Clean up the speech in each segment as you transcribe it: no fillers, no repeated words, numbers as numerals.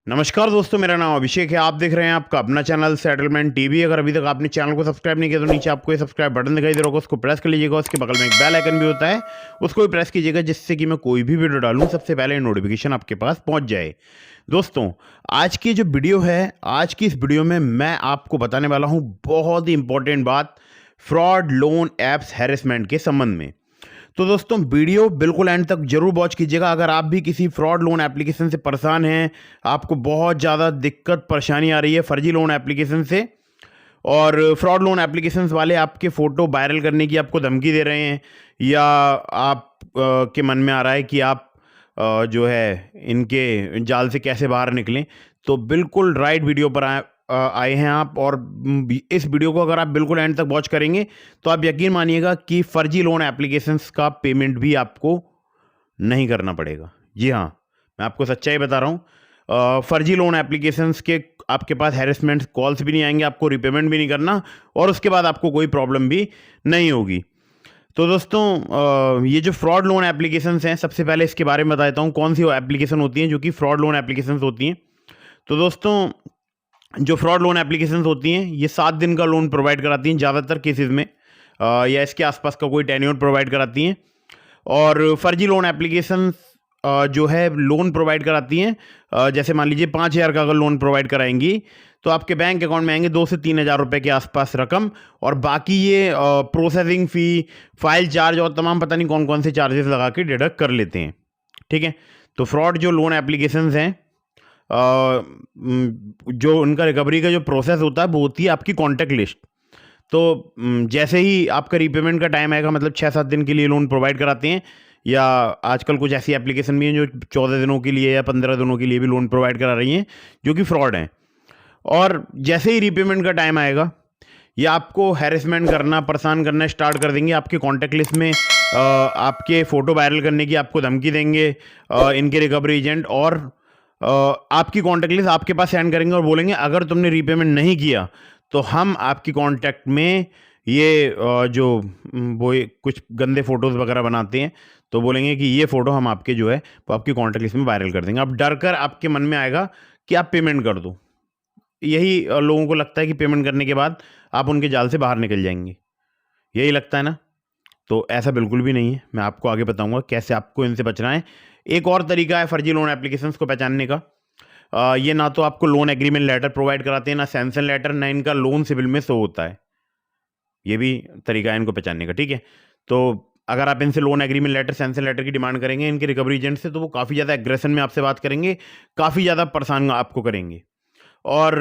नमस्कार दोस्तों, मेरा नाम अभिषेक है। आप देख रहे हैं आपका अपना चैनल सेटलमेंट टीवी। अगर अभी तक आपने चैनल को सब्सक्राइब नहीं किया तो नीचे आपको ये सब्सक्राइब बटन दिखाई दे रहा होगा, उसको प्रेस कर लीजिएगा। उसके बगल में एक बेल आइकन भी होता है, उसको भी प्रेस कीजिएगा, जिससे कि मैं कोई भी वीडियो डालूं सबसे पहले नोटिफिकेशन आपके पास पहुंच जाए। दोस्तों, आज की जो वीडियो है, आज की इस वीडियो में मैं आपको बताने वाला हूं बहुत ही इंपॉर्टेंट बात, फ्रॉड लोन एप्स हैरेसमेंट के संबंध में। तो दोस्तों, वीडियो बिल्कुल एंड तक जरूर वॉच कीजिएगा। अगर आप भी किसी फ्रॉड लोन एप्लीकेशन से परेशान हैं, आपको बहुत ज़्यादा दिक्कत परेशानी आ रही है फर्जी लोन एप्लीकेशन से, और फ्रॉड लोन एप्लीकेशंस वाले आपके फ़ोटो वायरल करने की आपको धमकी दे रहे हैं, या आप के मन में आ रहा है कि आप जो है इनके जाल से कैसे बाहर निकलें, तो बिल्कुल राइट वीडियो पर आए हैं आप। और इस वीडियो को अगर आप बिल्कुल एंड तक वॉच करेंगे तो आप यकीन मानिएगा कि फर्जी लोन एप्लीकेशंस का पेमेंट भी आपको नहीं करना पड़ेगा। जी हाँ, मैं आपको सच्चाई बता रहा हूँ। फर्जी लोन एप्लीकेशंस के आपके पास हैरेसमेंट कॉल्स भी नहीं आएंगे, आपको रिपेमेंट भी नहीं करना, और उसके बाद आपको कोई प्रॉब्लम भी नहीं होगी। तो दोस्तों, ये जो फ्रॉड लोन एप्लीकेशंस हैं, सबसे पहले इसके बारे में बता देता हूँ कौन सी एप्लीकेशन होती हैं जो कि फ्रॉड लोन एप्लीकेशंस होती हैं। तो दोस्तों, जो फ्रॉड लोन एप्लीकेशंस होती हैं, ये 7 दिन का लोन प्रोवाइड कराती हैं ज़्यादातर केसेस में, या इसके आसपास का कोई टेन्योर प्रोवाइड कराती हैं। और फर्जी लोन एप्लीकेशंस जो है लोन प्रोवाइड कराती हैं, जैसे मान लीजिए 5,000 का अगर लोन प्रोवाइड कराएंगी तो आपके बैंक अकाउंट में आएंगे 2 से 3,000 रुपये के आसपास रकम, और बाकी ये प्रोसेसिंग फ़ी, फाइल चार्ज और तमाम पता नहीं कौन कौन से चार्जेस लगा के डिडक्ट कर लेते हैं। ठीक है, तो फ्रॉड जो लोन एप्लीकेशंस हैं, जो उनका रिकवरी का जो प्रोसेस होता है वो होती है आपकी कॉन्टैक्ट लिस्ट। तो जैसे ही आपका रीपेमेंट का टाइम आएगा, मतलब 6-7 दिन के लिए लोन प्रोवाइड कराते हैं, या आजकल कुछ ऐसी एप्लीकेशन भी हैं जो 14 दिनों के लिए या 15 दिनों के लिए भी लोन प्रोवाइड करा रही हैं, जो कि फ्रॉड हैं। और जैसे ही रीपेमेंट का टाइम आएगा, ये आपको हैरेसमेंट करना, परेशान करना स्टार्ट कर देंगे। आपके कॉन्टैक्ट लिस्ट में आपके फ़ोटो वायरल करने की आपको धमकी देंगे इनके रिकवरी एजेंट, और आपकी कॉन्टैक्ट लिस्ट आपके पास सेंड करेंगे और बोलेंगे अगर तुमने रीपेमेंट नहीं किया तो हम आपकी कॉन्टैक्ट में ये वो कुछ गंदे फ़ोटोज़ वगैरह बनाते हैं, तो बोलेंगे कि ये फ़ोटो हम आपके जो है वो आपकी कॉन्टैक्ट लिस्ट में वायरल कर देंगे। अब डर कर आपके मन में आएगा कि आप पेमेंट कर दो। यही लोगों को लगता है कि पेमेंट करने के बाद आप उनके जाल से बाहर निकल जाएंगे, यही लगता है ना? तो ऐसा बिल्कुल भी नहीं है। मैं आपको आगे बताऊंगा कैसे आपको इनसे बचना है। एक और तरीका है फर्जी लोन एप्लीकेशंस को पहचानने का। ये ना तो आपको लोन एग्रीमेंट लेटर प्रोवाइड कराते हैं, ना सैंक्शन लेटर, ना इनका लोन सिविल में शो होता है। ये भी तरीका है इनको पहचानने का। ठीक है, तो अगर आप इनसे loan agreement letter, sanction letter की डिमांड करेंगे इनके रिकवरी एजेंट से, तो वो काफ़ी ज़्यादा एग्रेशन में आपसे बात करेंगे, काफ़ी ज़्यादा परेशान आपको करेंगे। और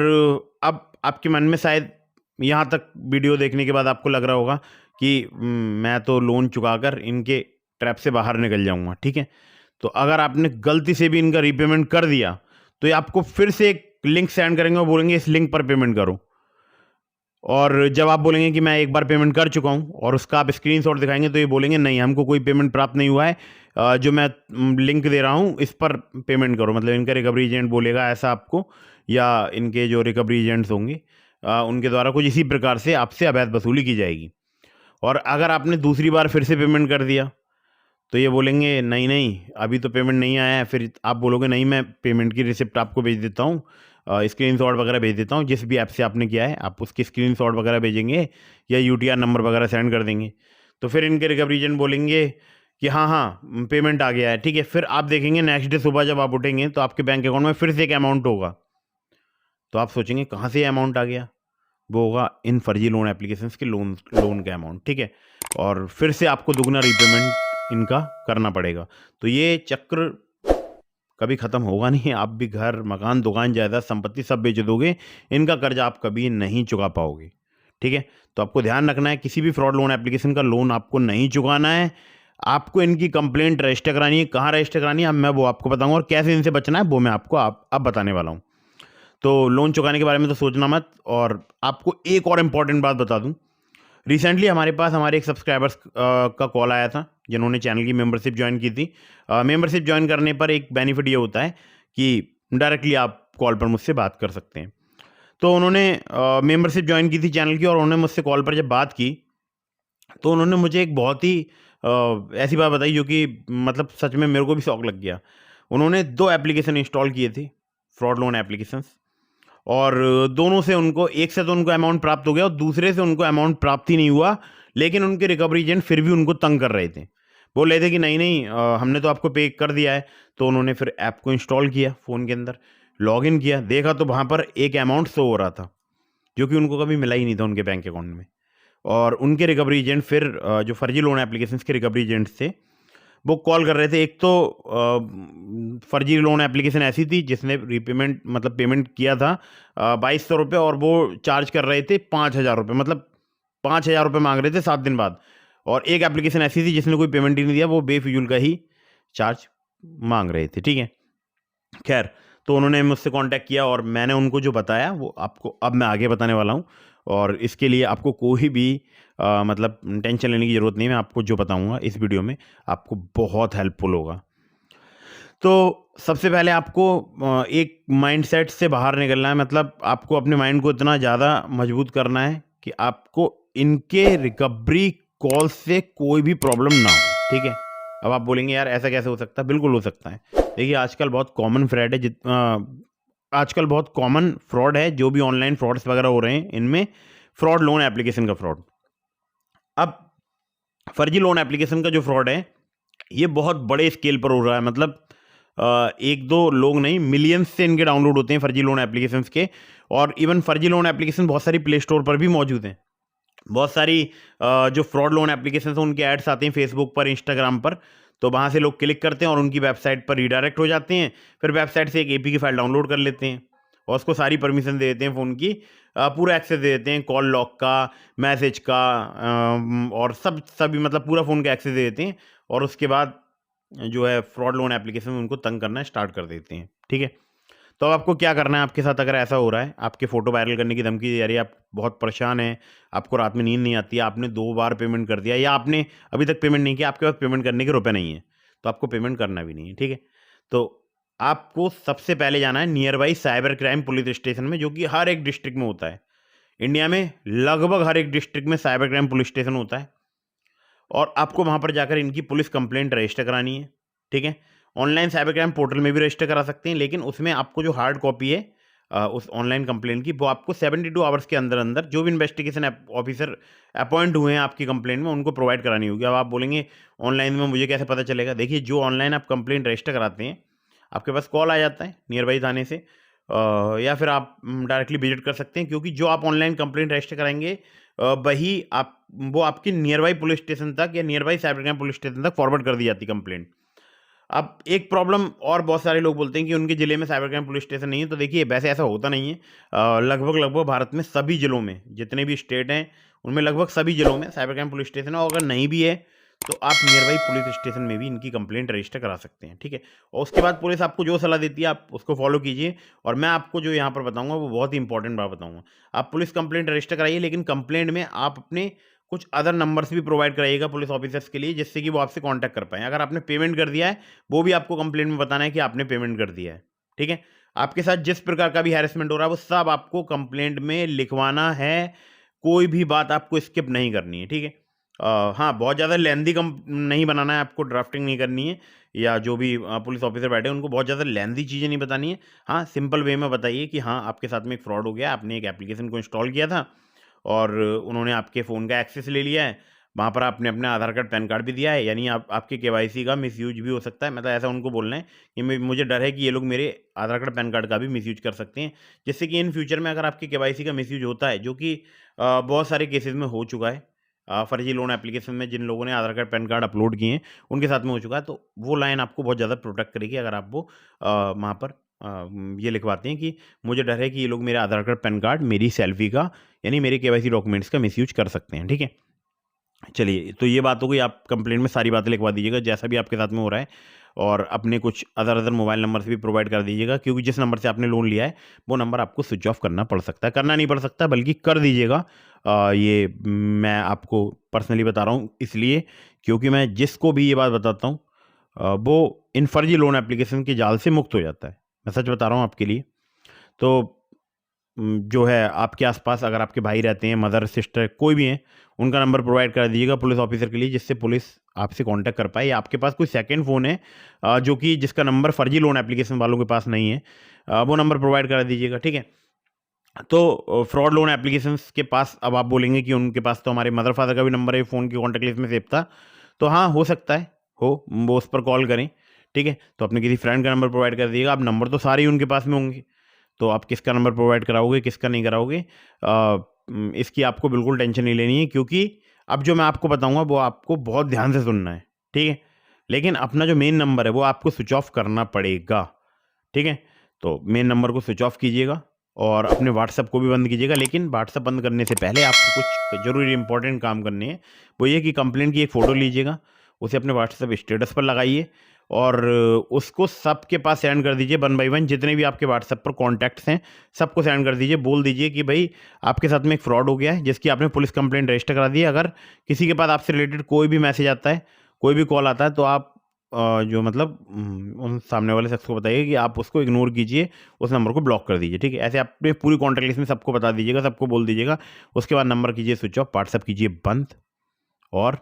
अब आपके मन में शायद यहाँ तक वीडियो देखने के बाद आपको लग रहा होगा कि मैं तो लोन चुकाकर इनके ट्रैप से बाहर निकल जाऊँगा। ठीक है, तो अगर आपने गलती से भी इनका रीपेमेंट कर दिया तो ये आपको फिर से एक लिंक सेंड करेंगे और बोलेंगे इस लिंक पर पेमेंट करो। और जब आप बोलेंगे कि मैं एक बार पेमेंट कर चुका हूँ और उसका आप स्क्रीनशॉट दिखाएंगे, तो ये बोलेंगे नहीं, हमको कोई पेमेंट प्राप्त नहीं हुआ है, जो मैं लिंक दे रहा हूँ इस पर पेमेंट करो। मतलब इनका रिकवरी एजेंट बोलेगा ऐसा आपको, या इनके जो रिकवरी एजेंट्स होंगे उनके द्वारा कुछ इसी प्रकार से आपसे अवैध वसूली की जाएगी। और अगर आपने दूसरी बार फिर से पेमेंट कर दिया तो ये बोलेंगे नहीं नहीं, अभी तो पेमेंट नहीं आया है। फिर आप बोलोगे नहीं, मैं पेमेंट की रिसिप्ट आपको भेज देता हूँ, स्क्रीनशॉट वगैरह भेज देता हूँ, जिस भी ऐप से आपने किया है आप उसकी स्क्रीनशॉट वगैरह भेजेंगे, या यूटीआर नंबर वगैरह सेंड कर देंगे। तो फिर इनके रिकवरी एजेंट बोलेंगे कि हाँ हाँ पेमेंट आ गया है। ठीक है, फिर आप देखेंगे नेक्स्ट डे सुबह जब आप उठेंगे तो आपके बैंक अकाउंट में फिर से एक अमाउंट होगा। तो आप सोचेंगे कहाँ से ये अमाउंट आ गया? वो होगा इन फर्जी लोन एप्लीकेशंस के लोन लोन का अमाउंट। ठीक है, और फिर से आपको दुगना रीपेमेंट इनका करना पड़ेगा। तो ये चक्र कभी ख़त्म होगा नहीं। आप भी घर, मकान, दुकान, जायदाद, संपत्ति सब बेच दोगे, इनका कर्जा आप कभी नहीं चुका पाओगे। ठीक है, तो आपको ध्यान रखना है, किसी भी फ्रॉड लोन एप्लीकेशन का लोन आपको नहीं चुकाना है। आपको इनकी कंप्लेंट रजिस्टर करानी है। कहाँ रजिस्टर करानी है मैं वो आपको बताऊंगा, और कैसे इनसे बचना है वो मैं आपको अब बताने वाला हूँ। तो लोन चुकाने के बारे में तो सोचना मत। और आपको एक और इम्पॉर्टेंट बात बता दूं, रिसेंटली हमारे पास हमारे एक सब्सक्राइबर्स का कॉल आया था जिन्होंने चैनल की मेंबरशिप ज्वाइन की थी। मेंबरशिप ज्वाइन करने पर एक बेनिफिट ये होता है कि डायरेक्टली आप कॉल पर मुझसे बात कर सकते हैं। तो उन्होंने मेंबरशिप ज्वाइन की थी चैनल की, और उन्होंने मुझसे कॉल पर जब बात की तो उन्होंने मुझे एक बहुत ही ऐसी बात बताई जो कि मतलब सच में मेरे को भी शौक लग गया। उन्होंने 2 एप्लीकेशन इंस्टॉल किए थे फ्रॉड लोन एप्लीकेशंस, और दोनों से उनको, एक से तो उनको अमाउंट प्राप्त हो गया और दूसरे से उनको अमाउंट प्राप्त ही नहीं हुआ, लेकिन उनके रिकवरी एजेंट फिर भी उनको तंग कर रहे थे। बोल रहे थे कि नहीं नहीं हमने तो आपको पे कर दिया है। तो उन्होंने फिर ऐप को इंस्टॉल किया फ़ोन के अंदर, लॉगिन किया, देखा तो वहाँ पर एक अमाउंट शो हो रहा था जो कि उनको कभी मिला ही नहीं था उनके बैंक अकाउंट में। और उनके रिकवरी एजेंट फिर जो फर्जी लोन एप्लीकेशंस के रिकवरी एजेंट्स थे वो कॉल कर रहे थे। एक तो फर्जी लोन एप्लीकेशन ऐसी थी जिसने रीपेमेंट मतलब पेमेंट किया था 2200 रुपये, और वो चार्ज कर रहे थे 5000 रुपये, मतलब 5000 रुपये मांग रहे थे 7 दिन बाद। और एक एप्लीकेशन ऐसी थी जिसने कोई पेमेंट ही नहीं दिया, वो बेफिजूल का ही चार्ज मांग रहे थे। ठीक है, खैर, तो उन्होंने मुझसे कांटेक्ट किया और मैंने उनको जो बताया वो आपको अब मैं आगे बताने वाला हूँ। और इसके लिए आपको कोई भी मतलब टेंशन लेने की ज़रूरत नहीं है। मैं आपको जो बताऊँगा इस वीडियो में आपको बहुत हेल्पफुल होगा। तो सबसे पहले आपको एक माइंडसेट से बाहर निकलना है, मतलब आपको अपने माइंड को इतना ज़्यादा मजबूत करना है कि आपको इनके रिकवरी कॉल से कोई भी प्रॉब्लम ना हो। ठीक है, अब आप बोलेंगे यार ऐसा कैसे हो सकता है? बिल्कुल हो सकता है। देखिए, आजकल बहुत कॉमन फ्रॉड है, आजकल बहुत कॉमन फ्रॉड है जो भी ऑनलाइन फ्रॉड्स वगैरह हो रहे हैं, इनमें फ्रॉड लोन एप्लीकेशन का फ्रॉड। अब फर्जी लोन एप्लीकेशन का जो फ्रॉड है ये बहुत बड़े स्केल पर हो रहा है, मतलब एक दो लोग नहीं, मिलियंस से इनके डाउनलोड होते हैं फर्जी लोन एप्लीकेशंस के। और इवन फर्जी लोन एप्लीकेशन बहुत सारी प्ले स्टोर पर भी मौजूद हैं। बहुत सारी जो फ्रॉड लोन एप्लीकेशन हैं उनके एड्स आते हैं फेसबुक पर, इंस्टाग्राम पर, तो वहाँ से लोग क्लिक करते हैं और उनकी वेबसाइट पर रिडायरेक्ट हो जाते हैं। फिर वेबसाइट से एक एपी की फाइल डाउनलोड कर लेते हैं और उसको सारी परमिशन दे देते हैं फ़ोन की, पूरा एक्सेस दे देते हैं, कॉल लॉक का, मैसेज का, और सभी मतलब पूरा फ़ोन का एक्सेस दे देते हैं। और उसके बाद जो है फ्रॉड लोन एप्लीकेशन में उनको तंग करना स्टार्ट कर देते हैं। ठीक है, तो अब आपको क्या करना है आपके साथ अगर ऐसा हो रहा है, आपके फ़ोटो वायरल करने की धमकी दे रही है, आप बहुत परेशान हैं, आपको रात में नींद नहीं आती है, आपने 2 बार पेमेंट कर दिया या आपने अभी तक पेमेंट नहीं किया, आपके पास पेमेंट करने के रुपए नहीं है, तो आपको पेमेंट करना भी नहीं है। ठीक है, तो आपको सबसे पहले जाना है near by cyber crime police station में, जो कि हर एक डिस्ट्रिक्ट में होता है। इंडिया में लगभग हर एक डिस्ट्रिक्ट में साइबर क्राइम पुलिस स्टेशन होता है और आपको वहाँ पर जाकर इनकी पुलिस कंप्लेंट रजिस्टर करानी है। ठीक है, ऑनलाइन साइबर क्राइम पोर्टल में भी रजिस्टर करा सकते हैं, लेकिन उसमें आपको जो हार्ड कॉपी है उस ऑनलाइन कंप्लेंट की, वो आपको 72 आवर्स के अंदर अंदर जो भी इन्वेस्टिगेशन ऑफिसर अपॉइंट हुए हैं आपकी कंप्लेंट में उनको प्रोवाइड करानी होगी। अब आप बोलेंगे ऑनलाइन में मुझे कैसे पता चलेगा? देखिए, जो ऑनलाइन आप कंप्लेंट रजिस्टर कराते हैं आपके पास कॉल आ जाता है नियर बाई थाने से, या फिर आप डायरेक्टली विजिट कर सकते हैं, क्योंकि जो आप ऑनलाइन कंप्लेंट रजिस्टर कराएंगे वही आप वो आपकी नियर बाई पुलिस स्टेशन तक या near by cyber crime police station तक फॉरवर्ड कर दी जाती कंप्लेंट। अब एक प्रॉब्लम और, बहुत सारे लोग बोलते हैं कि उनके ज़िले में साइबर क्राइम पुलिस स्टेशन नहीं है, तो देखिए वैसे ऐसा होता नहीं है। लगभग भारत में सभी ज़िलों में, जितने भी स्टेट हैं उनमें लगभग सभी ज़िलों में साइबर क्राइम पुलिस स्टेशन है, और अगर नहीं भी है तो आप नियर बाई पुलिस स्टेशन में भी इनकी कंप्लेंट रजिस्टर करा सकते हैं। ठीक है, और उसके बाद पुलिस आपको जो सलाह देती है आप उसको फॉलो कीजिए। और मैं आपको जो यहाँ पर बताऊँगा वो बहुत ही इंपॉर्टेंट बात बताऊँगा। आप पुलिस कंप्लेंट रजिस्टर कराइए, लेकिन कंप्लेंट में आप अपने कुछ अदर नंबर्स भी प्रोवाइड कराइएगा पुलिस ऑफिसर्स के लिए, जिससे कि वो आपसे कांटेक्ट कर पाएँ। अगर आपने पेमेंट कर दिया है, वो भी आपको कंप्लेंट में बताना है कि आपने पेमेंट कर दिया है। ठीक है, आपके साथ जिस प्रकार का भी हैरेसमेंट हो रहा है वो सब आपको कंप्लेंट में लिखवाना है, कोई भी बात आपको स्किप नहीं करनी है। ठीक है, हाँ, बहुत ज़्यादा लेंथी नहीं बनाना है आपको, ड्राफ्टिंग नहीं करनी है, या जो भी पुलिस ऑफिसर बैठे हैं उनको बहुत ज़्यादा लेंथी चीज़ें नहीं बतानी है। हाँ, सिंपल वे में बताइए कि हाँ, आपके साथ में एक फ्रॉड हो गया, आपने एक एप्लीकेशन को इंस्टॉल किया था और उन्होंने आपके फ़ोन का एक्सेस ले लिया है, वहाँ पर आपने अपना आधार कार्ड, पैन कार्ड भी दिया है, यानी आपके केवाईसी का मिसयूज़ भी हो सकता है। मतलब ऐसा उनको बोलना है कि मुझे डर है कि ये लोग मेरे आधार कार्ड, पैन कार्ड का भी मिसयूज़ कर सकते हैं, जिससे कि इन फ्यूचर में अगर आपके केवाईसी का मिसयूज़ होता है, जो कि बहुत सारे केसेज़ में हो चुका है, फर्जी लोन एप्लीकेशन में जिन लोगों ने आधार कार्ड, पैन कार्ड अपलोड किए हैं, उनके साथ में हो चुका है, तो वो लाइन आपको बहुत ज़्यादा प्रोटेक्ट करेगी अगर आप वो वहाँ पर ये लिखवाते हैं कि मुझे डर है कि ये लोग मेरा आधार कार्ड, पैन कार्ड, मेरी सेल्फी का, यानी मेरे केवाईसी डॉक्यूमेंट्स का मिसयूज़ कर सकते हैं। ठीक है, चलिए, तो ये बात हो गई, आप कंप्लेंट में सारी बातें लिखवा दीजिएगा जैसा भी आपके साथ में हो रहा है, और अपने कुछ अदर मोबाइल नंबर से भी प्रोवाइड कर दीजिएगा, क्योंकि जिस नंबर से आपने लोन लिया है वो नंबर आपको स्विच ऑफ करना पड़ सकता है, करना नहीं पड़ सकता बल्कि कर दीजिएगा। ये मैं आपको पर्सनली बता रहा हूँ इसलिए क्योंकि मैं जिसको भी ये बात बताता हूँ वो इन फर्जी लोन एप्लीकेशन के जाल से मुक्त हो जाता है। मैं सच बता रहा हूँ आपके लिए। तो जो है आपके आसपास अगर आपके भाई रहते हैं, मदर सिस्टर कोई भी हैं, उनका नंबर प्रोवाइड कर दीजिएगा पुलिस ऑफिसर के लिए, जिससे पुलिस आपसे कांटेक्ट कर पाए। या आपके पास कोई सेकंड फ़ोन है जो कि जिसका नंबर फर्जी लोन एप्लीकेशन वालों के पास नहीं है, वो नंबर प्रोवाइड कर दीजिएगा, ठीक है। तो फ्रॉड लोन एप्लीकेशंस के पास अब आप बोलेंगे कि उनके पास तो हमारे मदर फादर का भी नंबर है फ़ोन की कॉन्टैक्ट लिस्ट में सेव था, तो हाँ, हो सकता है वो उस पर कॉल करें, ठीक है। तो अपने किसी फ्रेंड का नंबर प्रोवाइड कर दीजिएगा। अब नंबर तो सारे ही उनके पास में होंगे, तो आप किसका नंबर प्रोवाइड कराओगे, किसका नहीं कराओगे, इसकी आपको बिल्कुल टेंशन नहीं लेनी है, क्योंकि अब जो मैं आपको बताऊंगा वो आपको बहुत ध्यान से सुनना है, ठीक है। लेकिन अपना जो मेन नंबर है वो आपको स्विच ऑफ करना पड़ेगा, ठीक है। तो मेन नंबर को स्विच ऑफ कीजिएगा और अपने व्हाट्सअप को भी बंद कीजिएगा। लेकिन व्हाट्सअप बंद करने से पहले आपको कुछ ज़रूरी इंपॉर्टेंट काम करने हैं। वो ये कि कंप्लेंट की एक फ़ोटो लीजिएगा, उसे अपने व्हाट्सएप स्टेटस पर लगाइए और उसको सबके पास सेंड कर दीजिए, 1 बाय 1 जितने भी आपके व्हाट्सएप पर कॉन्टैक्ट्स हैं सबको सेंड कर दीजिए। बोल दीजिए कि भाई आपके साथ में एक फ्रॉड हो गया है, जिसकी आपने पुलिस कंप्लेंट रजिस्टर करा दी है। अगर किसी के पास आपसे रिलेटेड कोई भी मैसेज आता है, कोई भी कॉल आता है, तो आप जो मतलब उन सामने वाले शख्स को बताइए कि आप उसको इग्नोर कीजिए, उस नंबर को ब्लॉक कर दीजिए, ठीक है। ऐसे आपने पूरी कॉन्टैक्ट लिस्ट में सबको बता दीजिएगा, सबको बोल दीजिएगा। उसके बाद नंबर कीजिए स्विच ऑफ, व्हाट्सएप कीजिए बंद, और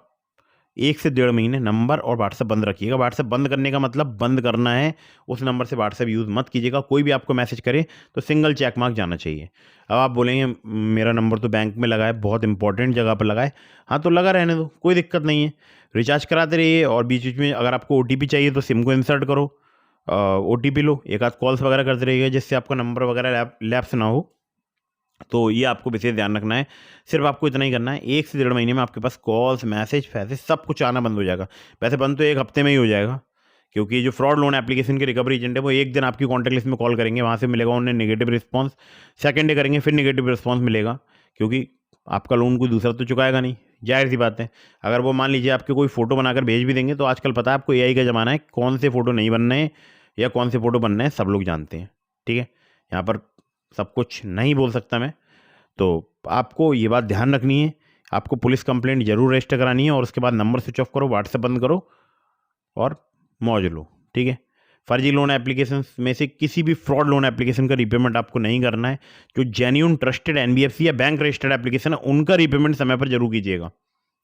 1 से 1.5 महीने नंबर और व्हाट्सएप बंद रखिएगा। व्हाट्सएप बंद करने का मतलब बंद करना है, उस नंबर से व्हाट्सएप यूज़ मत कीजिएगा। कोई भी आपको मैसेज करे तो सिंगल चेक मार्क जाना चाहिए। अब आप बोलेंगे मेरा नंबर तो बैंक में लगा है, बहुत इंपॉर्टेंट जगह पर लगा है। हाँ, तो लगा रहने दो, कोई दिक्कत नहीं है, रिचार्ज कराते रहिए। और बीच बीच में अगर आपको OTP चाहिए तो सिम को इंसर्ट करो, OTP लो, एक आध कॉल्स वगैरह करते रहिएगा, जिससे आपका नंबर वगैरह लैप्स ना हो। तो ये आपको विशेष ध्यान रखना है। सिर्फ आपको इतना ही करना है, 1 से 1.5 महीने में आपके पास कॉल्स, मैसेज, फैसेज सब कुछ आना बंद हो जाएगा। वैसे बंद तो 1 हफ्ते में ही हो जाएगा, क्योंकि जो फ्रॉड लोन एप्लीकेशन के रिकवरी एजेंट है वो एक दिन आपकी कॉन्टैक्ट लिस्ट में कॉल करेंगे, वहाँ से मिलेगा उन्हें नेगेटिव रिस्पॉन्स। सेकंड डे करेंगे, फिर नेगेटिव रिस्पॉन्स मिलेगा, क्योंकि आपका लोन कोई दूसरा तो चुकाएगा नहीं, जाहिर सी बात है। अगर वो मान लीजिए आपके कोई फ़ोटो बनाकर भेज भी देंगे, तो आजकल पता है आपको AI का ज़माना है, कौन से फ़ोटो नहीं बनने हैं या कौन से फ़ोटो बनने हैं सब लोग जानते हैं, ठीक है। यहाँ पर सब कुछ नहीं बोल सकता मैं। तो आपको ये बात ध्यान रखनी है, आपको पुलिस कंप्लेंट जरूर रजिस्टर करानी है, और उसके बाद नंबर स्विच ऑफ करो, व्हाट्सएप बंद करो और मौज लो, ठीक है। फर्जी लोन एप्लीकेशन में से किसी भी फ्रॉड लोन एप्लीकेशन का रीपेमेंट आपको नहीं करना है। जो जेन्युइन ट्रस्टेड NBFC या बैंक रजिस्टर्ड एप्लीकेशन है, उनका रीपेमेंट समय पर जरूर कीजिएगा,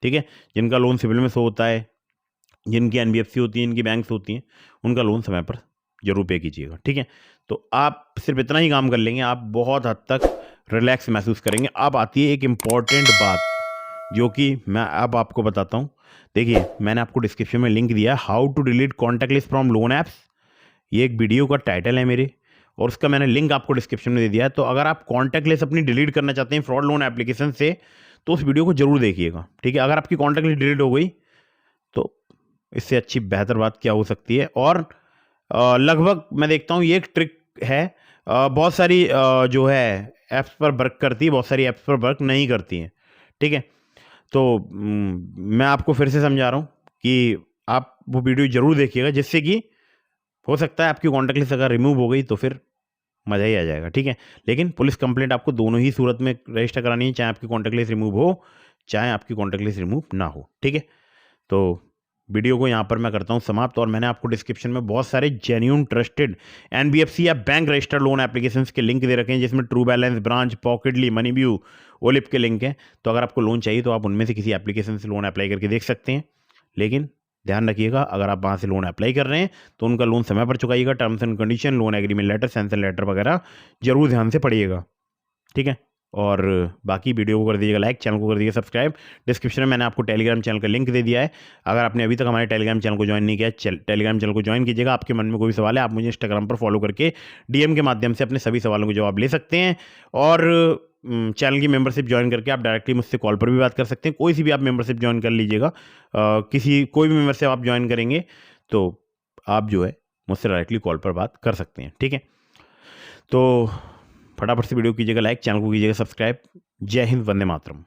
ठीक है। जिनका लोन सिविल में शो होता है, जिनकी NBFC होती है, इनकी बैंक्स होती हैं, उनका लोन समय पर जरूर पे कीजिएगा, ठीक है। तो आप सिर्फ इतना ही काम कर लेंगे, आप बहुत हद तक रिलैक्स महसूस करेंगे। अब आती है एक इम्पॉर्टेंट बात, जो कि मैं अब आपको बताता हूँ। देखिए, मैंने आपको डिस्क्रिप्शन में लिंक दिया है, how to delete contact list from loan apps. ये एक वीडियो का टाइटल है मेरे, और उसका मैंने लिंक आपको डिस्क्रिप्शन में दे दिया है। तो अगर आप कॉन्टैक्ट लिस्ट अपनी डिलीट करना चाहते हैं फ्रॉड लोन एप्लीकेशन से, तो उस वीडियो को जरूर देखिएगा, ठीक है। अगर आपकी कॉन्टैक्ट लिस्ट डिलीट हो गई तो इससे अच्छी बेहतर बात क्या हो सकती है। और लगभग मैं देखता हूँ ये एक ट्रिक है, बहुत सारी जो है ऐप्स पर वर्क करती है, बहुत सारी ऐप्स पर वर्क नहीं करती हैं, ठीक है। तो मैं आपको फिर से समझा रहा हूँ कि आप वो वीडियो जरूर देखिएगा, जिससे कि हो सकता है आपकी कॉन्टैक्ट लिस्ट अगर रिमूव हो गई तो फिर मज़ा ही आ जाएगा, ठीक है। लेकिन पुलिस कंप्लेंट आपको दोनों ही सूरत में रजिस्टर करानी है, चाहे आपकी कॉन्टैक्ट लिस्ट रिमूव हो, चाहे आपकी कॉन्टैक्ट लिस्ट रिमूव ना हो, ठीक है। तो वीडियो को यहाँ पर मैं करता हूँ समाप्त, और मैंने आपको डिस्क्रिप्शन में बहुत सारे जेन्युइन ट्रस्टेड NBFC या बैंक रजिस्टर्ड लोन एप्लीकेशंस के लिंक दे रखे हैं, जिसमें ट्रू बैलेंस, ब्रांच, पॉकेटली, मनीव्यू, ओलिप के लिंक हैं। तो अगर आपको लोन चाहिए तो आप उनमें से किसी एप्लीकेशन से लोन अप्लाई करके देख सकते हैं। लेकिन ध्यान रखिएगा, अगर आप वहाँ से लोन अप्लाई कर रहे हैं तो उनका लोन समय पर चुकाइएगा। Terms and condition, loan agreement letter, sanction letter वगैरह जरूर ध्यान से पढ़िएगा, ठीक है। और बाकी वीडियो को कर दीजिएगा लाइक, चैनल को कर दीजिएगा सब्सक्राइब। डिस्क्रिप्शन में मैंने आपको टेलीग्राम चैनल का लिंक दे दिया है। अगर आपने अभी तक हमारे टेलीग्राम चैनल को ज्वाइन नहीं किया, टेलीग्राम चैनल को ज्वाइन कीजिएगा। आपके मन में कोई सवाल है, आप मुझे इंस्टाग्राम पर फॉलो करके DM के माध्यम से अपने सभी सवालों के जवाब ले सकते हैं। और चैनल की मेंबरशिप ज्वाइन करके आप डायरेक्टली मुझसे कॉल पर भी बात कर सकते हैं। कोई सी भी आप मेंबरशिप ज्वाइन कर लीजिएगा, कोई भी मेंबरशिप आप ज्वाइन करेंगे तो आप जो है मुझसे डायरेक्टली कॉल पर बात कर सकते हैं, ठीक है। तो फटाफट से वीडियो कीजिएगा लाइक, चैनल को कीजिएगा सब्सक्राइब। जय हिंद, वंदे मातरम।